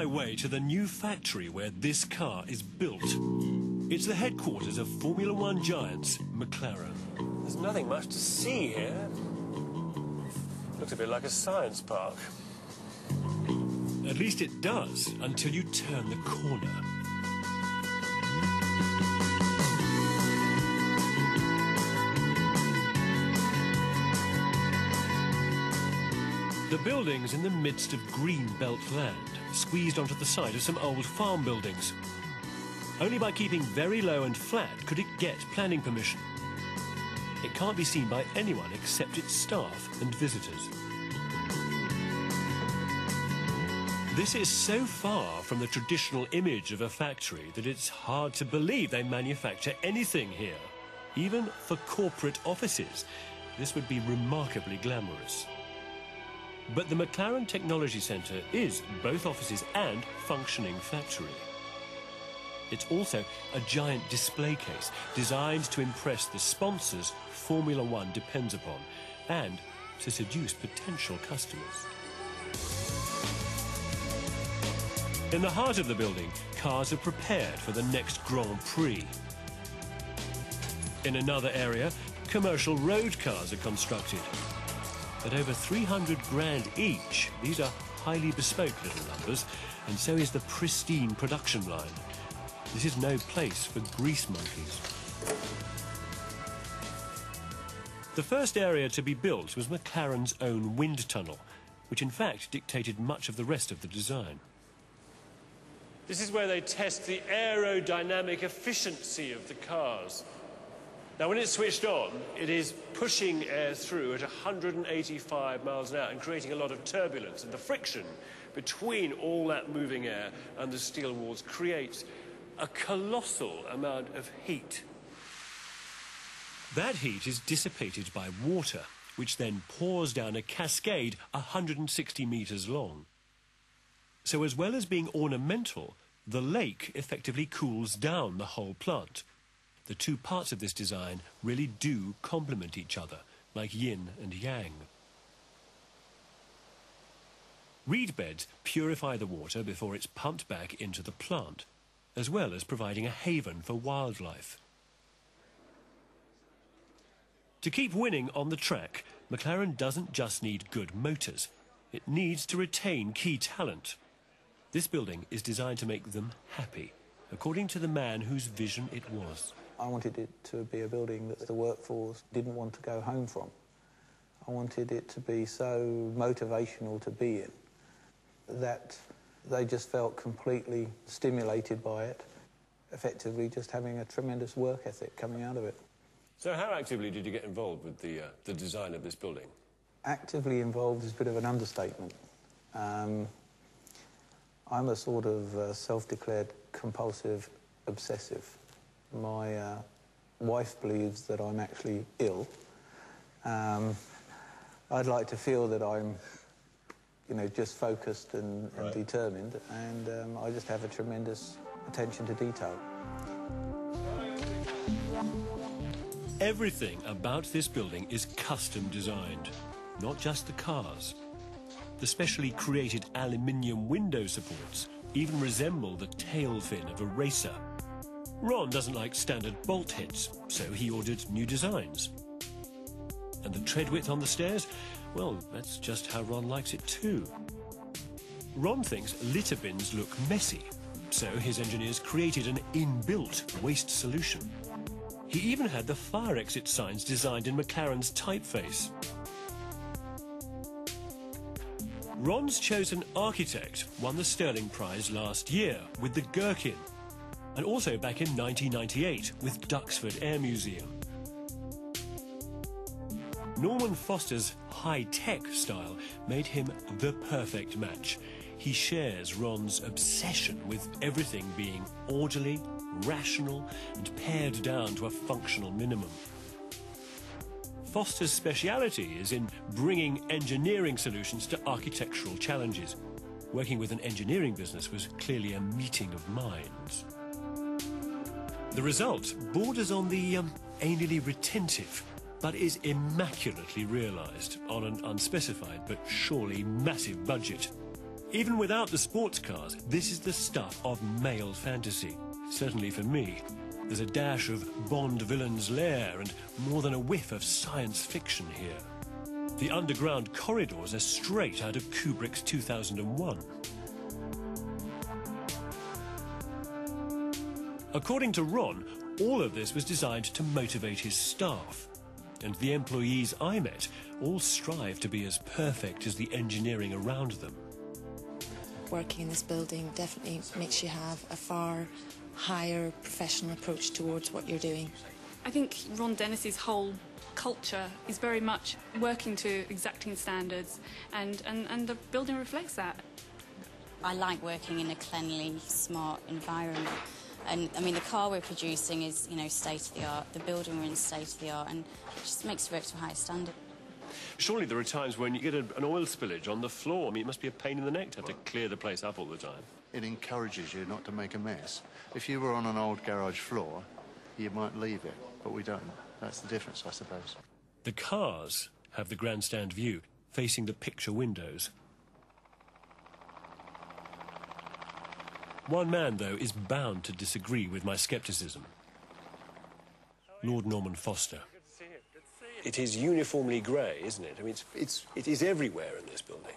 my way to the new factory where this car is built. It's the headquarters of Formula One giants, McLaren. There's nothing much to see here. Looks a bit like a science park. At least it does, until you turn the corner. The building's in the midst of green belt land, squeezed onto the side of some old farm buildings. Only by keeping very low and flat could it get planning permission. It can't be seen by anyone except its staff and visitors. This is so far from the traditional image of a factory that it's hard to believe they manufacture anything here. Even for corporate offices, this would be remarkably glamorous. But the McLaren Technology Centre is both offices and functioning factory. It's also a giant display case designed to impress the sponsors Formula One depends upon and to seduce potential customers. In the heart of the building, cars are prepared for the next Grand Prix. In another area, commercial road cars are constructed. At over 300 grand each, these are highly bespoke little numbers, and so is the pristine production line. This is no place for grease monkeys. The first area to be built was McLaren's own wind tunnel, which in fact dictated much of the rest of the design. This is where they test the aerodynamic efficiency of the cars. Now, when it's switched on, it is pushing air through at 185 miles an hour and creating a lot of turbulence. And the friction between all that moving air and the steel walls creates a colossal amount of heat. That heat is dissipated by water, which then pours down a cascade 160 meters long. So as well as being ornamental, the lake effectively cools down the whole plant. The two parts of this design really do complement each other, like yin and yang. Reed beds purify the water before it's pumped back into the plant, as well as providing a haven for wildlife. To keep winning on the track, McLaren doesn't just need good motors. It needs to retain key talent. This building is designed to make them happy, according to the man whose vision it was. I wanted it to be a building that the workforce didn't want to go home from. I wanted it to be so motivational to be in that they just felt completely stimulated by it, effectively just having a tremendous work ethic coming out of it. So how actively did you get involved with the design of this building? Actively involved is a bit of an understatement. I'm a sort of self-declared compulsive obsessive. My wife believes that I'm actually ill. I'd like to feel that I'm, just focused and determined, and I just have a tremendous attention to detail. Everything about this building is custom designed, not just the cars. The specially created aluminium window supports even resemble the tail fin of a racer. Ron doesn't like standard bolt heads, so he ordered new designs. And the tread width on the stairs? Well, that's just how Ron likes it too. Ron thinks litter bins look messy, so his engineers created an inbuilt waste solution. He even had the fire exit signs designed in McLaren's typeface. Ron's chosen architect won the Sterling Prize last year with the Gherkin, and also back in 1998 with Duxford Air Museum. Norman Foster's high-tech style made him the perfect match. He shares Ron's obsession with everything being orderly, rational, and pared down to a functional minimum. Foster's speciality is in bringing engineering solutions to architectural challenges. Working with an engineering business was clearly a meeting of minds. The result borders on the anally retentive, but is immaculately realised on an unspecified but surely massive budget. Even without the sports cars, this is the stuff of male fantasy. Certainly for me. There's a dash of Bond villain's lair and more than a whiff of science fiction here. The underground corridors are straight out of Kubrick's 2001. According to Ron, all of this was designed to motivate his staff. And the employees I met all strive to be as perfect as the engineering around them. Working in this building definitely makes you have a far higher professional approach towards what you're doing. I think Ron Dennis's whole culture is very much working to exacting standards, and the building reflects that. I like working in a cleanly, smart environment. And I mean, the car we're producing is, you know, state of the art. The building we're in is state of the art, and it just makes you work to a higher standard. Surely there are times when you get an oil spillage on the floor. I mean, it must be a pain in the neck to have to clear the place up all the time. It encourages you not to make a mess. If you were on an old garage floor, you might leave it, but we don't. That's the difference, I suppose. The cars have the grandstand view, facing the picture windows. One man, though, is bound to disagree with my scepticism. Lord Norman Foster. It is uniformly grey, isn't it? I mean, it is everywhere in this building.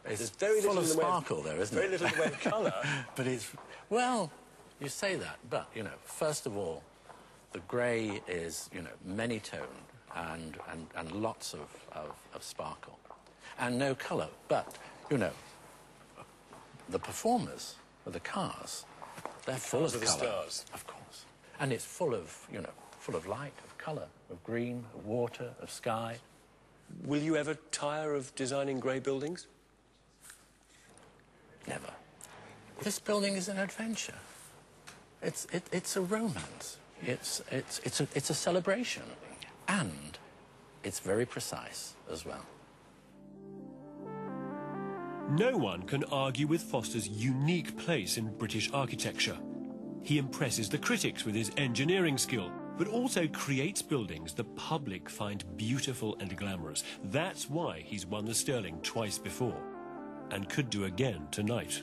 It's very full of sparkle, though, isn't it? Very little in the way of colour. But it's... Well, you say that, but, you know, first of all, the grey is, you know, many-toned and lots of sparkle. And no colour. But, you know, the performers... the cars, they're full of colour. Stars. Of course. And it's full of, you know, full of light, of colour, of green, of water, of sky. Will you ever tire of designing grey buildings? Never. This building is an adventure. It's a romance. It's a celebration. And it's very precise as well. No one can argue with Foster's unique place in British architecture. He impresses the critics with his engineering skill, but also creates buildings the public find beautiful and glamorous. That's why he's won the Sterling twice before, and could do again tonight.